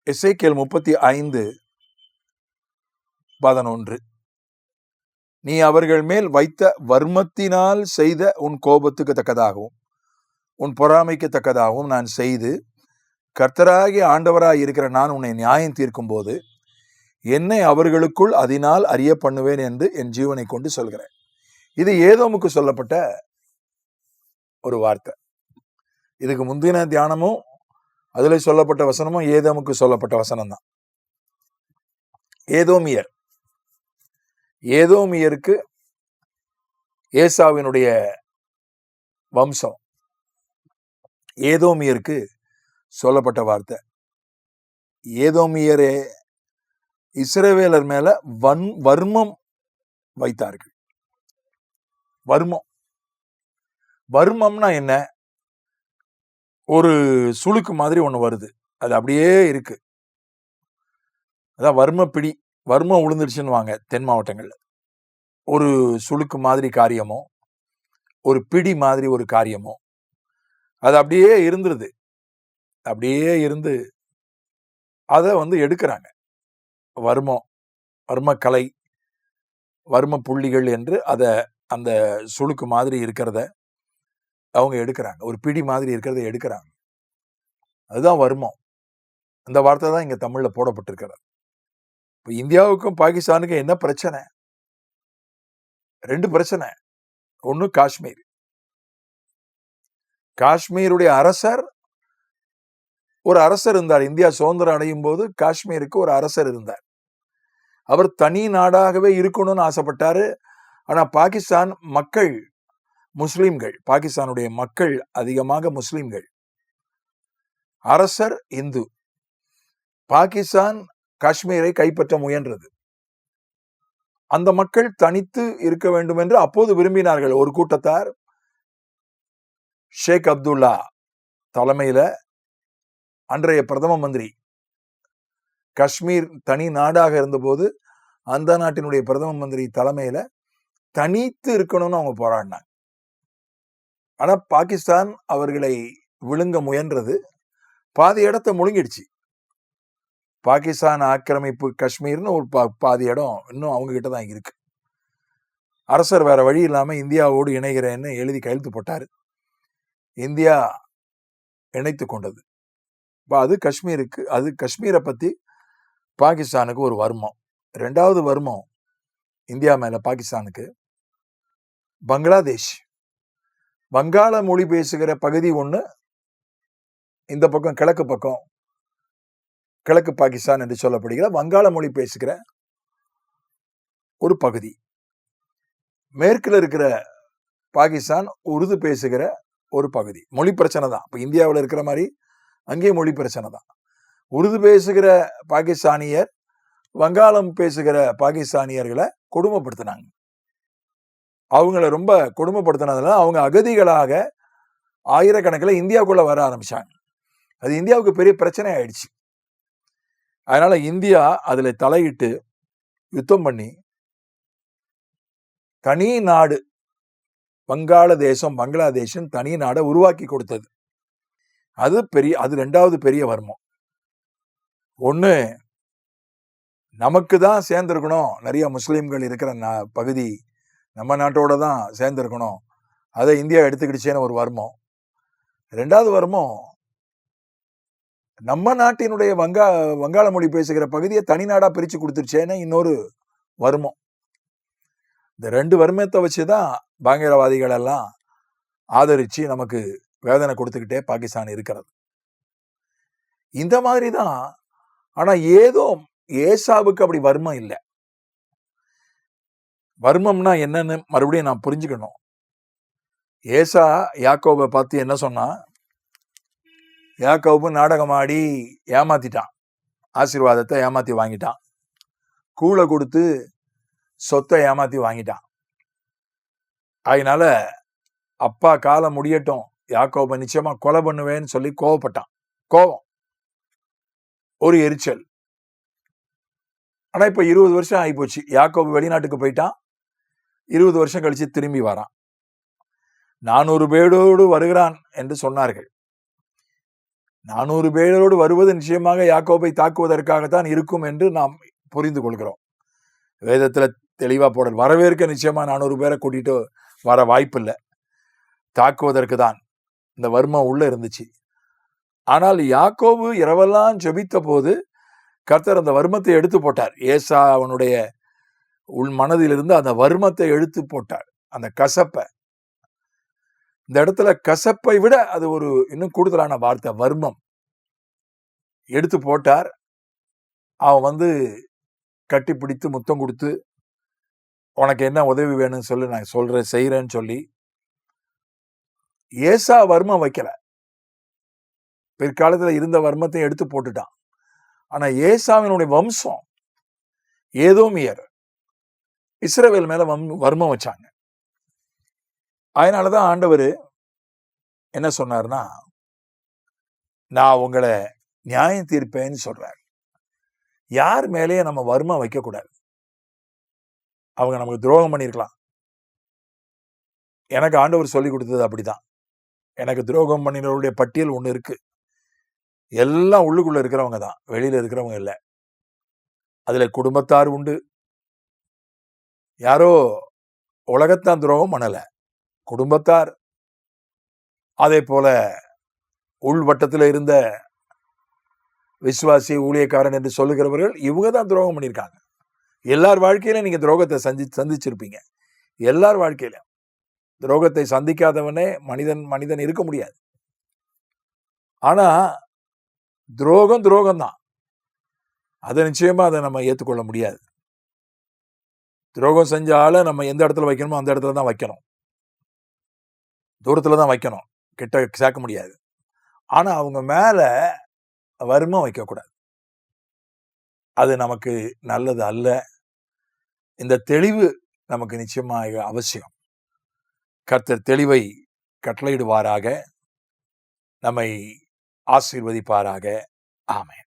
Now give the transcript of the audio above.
எசேக்கியேல் 35:11. நீ அவர்கள் மேல் வைத்த வர்மத்தினால் செய்த உன் கோபத்துக்கு தக்கதாகவும் உன் பொறாமைக்கு தக்கதாகவும் நான் செய்து கர்த்தராகிய ஆண்டவராய் இருக்கிற நான் உன்னை நியாயம் தீர்க்கும் போது என்னை அவர்களுக்குள் அதனால் அறிய பண்ணுவேன் என்று என் ஜீவனை கொண்டு சொல்கிறேன். இது ஏதோமுக்கு சொல்லப்பட்ட ஒரு வார்த்தை. இதுக்கு முந்தின தியானமும் அதுல சொல்லப்பட்ட வசனமும் ஏதோமுக்கு சொல்லப்பட்ட வசனம் தான். ஏதோமியருக்கு ஏசாவினுடைய வம்சம், ஏதோமியருக்கு சொல்லப்பட்ட வார்த்தை. ஏதோமியரே இஸ்ரவேலர் மேல வர்மம் வைத்தார்கள். வர்மம்னா என்ன? ஒரு சுளுக்கு மாதிரி ஒண்ணு வருது, அது அப்படியே இருக்கு. அதான் வர்மப்பிடி, வர்மம் உளுந்துருச்சுன்னு வாங்க தென் மாவட்டங்கள்ல. ஒரு சுளுக்கு மாதிரி காரியமோ ஒரு பிடி மாதிரி ஒரு காரியமோ அது அப்படியே இருந்துருது. அப்படியே இருந்து அதை எடுக்கிறாங்க. வர்மக்கலை, வர்ம புள்ளிகள் என்று அதை அந்த சுளுக்கு மாதிரி இருக்கிறத அவங்க எடுக்கிறாங்க. ஒரு பிடி மாதிரி இருக்கிறத எடுக்கிறாங்க. அதுதான் வர்மம். அந்த வார்த்தை தான் இங்க தமிழ்ல போடப்பட்டிருக்கிறது. இப்போ இந்தியாவுக்கும் பாகிஸ்தானுக்கும் என்ன பிரச்சனை? 2 பிரச்சனை. ஒன்று காஷ்மீர். காஷ்மீருடைய ஒரு அரசர் இருந்தார். இந்தியா சுதந்திரம் அடையும் போது காஷ்மீருக்கு ஒரு அரசர் இருந்தார். அவர் தனி நாடாகவே இருக்கணும்னு ஆசைப்பட்டாரு. ஆனா பாகிஸ்தான் மக்கள் முஸ்லிம்கள், பாகிஸ்தானுடைய மக்கள் அதிகமாக முஸ்லிம்கள். அரசர் இந்து. பாகிஸ்தான் காஷ்மீரை கைப்பற்ற முயன்றது. அந்த மக்கள் தனித்து இருக்க வேண்டும் என்று அப்போது விரும்பினார்கள். ஒரு கூட்டத்தார் ஷேக் அப்துல்லா தலைமையில, அன்றைய பிரதம மந்திரி, காஷ்மீர் தனி நாடாக இருந்தபோது அந்த நாட்டினுடைய பிரதம மந்திரி தலைமையில தனித்து இருக்கணும்னு அவங்க போராடினாங்க. ஆனா பாகிஸ்தான் அவர்களை விழுங்க முயன்றது. பாதி இடத்தை முழுங்கிடுச்சு. பாகிஸ்தான் ஆக்கிரமிப்பு காஷ்மீர்னு ஒரு பாதி இடம் இன்னும் அவங்க கிட்ட தான் இருக்கு. அரசர் வேற வழி இல்லாம இந்தியாவோடு இணைகிறேன்னு எழுதி கையெழுத்து போட்டாரு. இந்தியா இணைத்து கொண்டது. அது காஷ்மீரை பத்தி பாகிஸ்தானுக்கு ஒரு வர்மம். 2வது வர்மம் இந்தியா மேல பாகிஸ்தானுக்கு பங்களாதேஷ். வங்காள மொழி பேசுகிற பகுதி ஒண்ணு, இந்த பக்கம் கிழக்கு பாகிஸ்தான் என்று சொல்லப்படுகிற வங்காள மொழி பேசுகிற ஒரு பகுதி. மேற்குல இருக்கிற பாகிஸ்தான் உருது பேசுகிற ஒரு பகுதி. மொழி பிரச்சனை தான். இப்ப இந்தியாவில் இருக்கிற மாதிரி அங்கே மொழி பிரச்சனை தான். உருது பேசுகிற பாகிஸ்தானியர் வங்காளம் பேசுகிற பாகிஸ்தானியர்களை கொடுமைப்படுத்தினாங்க. அவங்கள ரொம்ப கொடுமைப்படுத்தினதுல அவங்க அகதிகளாக ஆயிரக்கணக்கில் இந்தியாவுக்குள்ள வர ஆரம்பிச்சாங்க. அது இந்தியாவுக்கு பெரிய பிரச்சனை ஆயிடுச்சு. அதனால இந்தியா அதுல தலையிட்டு யுத்தம் பண்ணி தனி நாடு, பங்களாதேஷ் தனி நாடை உருவாக்கி கொடுத்தது. அது 2வது பெரிய வர்மம். ஒண்ணு, நமக்கு தான் சேர்ந்திருக்கணும், நிறைய முஸ்லிம்கள் இருக்கிற பகுதி நம்ம நாட்டோட தான் சேர்ந்திருக்கணும், அதை இந்தியா எடுத்துக்கிடுச்சேன்னு ஒரு வர்மம். 2வது வர்மம், நம்ம நாட்டினுடைய வங்காள மொழி பேசுகிற பகுதியை தனி நாடா பிரிச்சு கொடுத்துருச்சேன்னு இன்னொரு வர்மம். இந்த 2 வர்மத்தை வச்சுதான் பயங்கரவாதிகள் எல்லாம் ஆதரிச்சு நமக்கு வேதனை கொடுத்துக்கிட்டே பாகிஸ்தான் இருக்கிறது. இந்த மாதிரி தான். ஆனா ஏசாவுக்கு அப்படி வர்மம் இல்லை. வர்மம்னா என்னன்னு மறுபடியும் நான் புரிஞ்சுக்கணும். ஏசா யாக்கோபை பார்த்து என்ன சொன்னா? யாக்கோபு நாடகமாடி ஏமாத்திட்டான், ஆசீர்வாதத்தை ஏமாத்தி வாங்கிட்டான், கூளை கொடுத்து சொத்தை ஏமாத்தி வாங்கிட்டான். அதனால அப்பா காலம் முடியட்டும், யாக்கோபை நிச்சயமா கொலை பண்ணுவேன்னு சொல்லி கோவப்பட்டான். கோபம், ஒரு எரிச்சல். ஆனா இப்ப 20 வருஷம் ஆகிப்போச்சு. யாக்கோபு வெளிநாட்டுக்கு போயிட்டான். 20 வருஷம் கழிச்சு திரும்பி வரான். 400 பேரோடு வருகிறான் என்று சொன்னார்கள். 400 பேரோடு வருவது நிச்சயமாக யாக்கோபை தாக்குவதற்காகத்தான் இருக்கும் என்று நாம் புரிந்து கொள்கிறோம். வேதத்துல தெளிவா போடல் வரவேற்க நிச்சயமா 400 பேரை கூட்டிட்டு வர வாய்ப்பில்லை, தாக்குவதற்கு தான் இந்த வர்மம் உள்ள இருந்துச்சு. ஆனால் யாக்கோபு இரவெல்லாம் ஜெபித்த போது கர்த்தர் அந்த வர்மத்தை எடுத்து போட்டார். ஏசா அவனுடைய உள் மனதிலிருந்து அந்த வர்மத்தை எடுத்து போட்டார், அந்த கசப்பை. இந்த இடத்துல கசப்பை விட அது ஒரு இன்னும் கூடுதலான வார்த்தை, வர்மம் எடுத்து போட்டார். அவன் கட்டி பிடித்து முத்தம் கொடுத்து, உனக்கு என்ன உதவி வேணும்னு சொல்லி நான் சொல்றேன் செய்யறேன்னு சொல்லி. ஏசா வர்மம் வைக்கல, பிற்காலத்துல இருந்த வர்மத்தை எடுத்து போட்டுட்டான். ஆனா ஏசாவினுடைய வம்சம் ஏதோமியர் இஸ்ரவேல் மேல வர்மம் வச்சாங்க. அதனாலதான் ஆண்டவர் என்ன சொன்னார்னா, நான் உங்களை நியாயம் தீர்ப்பேன்னு சொல்றாரு. யார் மேலேயே நம்ம வர்மம் வைக்க கூடாது. அவங்க நமக்கு துரோகம் பண்ணிருக்கலாம். எனக்கு ஆண்டவர் சொல்லி கொடுத்தது அப்படிதான். எனக்கு துரோகம் பண்ணினவருடைய பட்டியல் ஒண்ணு இருக்கு. எல்லாம் உள்ளுக்குள்ள இருக்கிறவங்க தான், வெளியில இருக்கிறவங்க இல்லை. அதுல குடும்பத்தார் உண்டு. யாரோ உலகத்தான் துரோகம் பண்ணல, குடும்பத்தார். அதே போல உள்வட்டத்தில் இருந்த விசுவாசி ஊழியக்காரன் என்று சொல்லுகிறவர்கள் இவங்க தான் துரோகம் பண்ணியிருக்காங்க. எல்லார் வாழ்க்கையிலும் நீங்க துரோகத்தை சந்திச்சிருப்பீங்க. எல்லார் வாழ்க்கையிலும் துரோகத்தை சந்திக்காதவனே மனிதன் இருக்க முடியாது. ஆனா துரோகம் தான். அதை நிச்சயமா அதை நம்ம ஏற்றுக்கொள்ள முடியாது. துரோகம் செஞ்ச ஆளை நம்ம எந்த இடத்துல வைக்கணுமோ அந்த இடத்துல தான் வைக்கணும், தூரத்துல தான் வைக்கணும், கிட்ட சேர்க்க முடியாது. ஆனா அவங்க மேல வர்மம் வைக்கக்கூடாது. அது நமக்கு நல்லது அல்ல. இந்த தெளிவு நமக்கு நிச்சயமாக அவசியம். கர்த்தர் தெளிவை கட்டளையிடுவாராக, நம்மை ஆசீர்வதிப்பாராக. ஆமென்.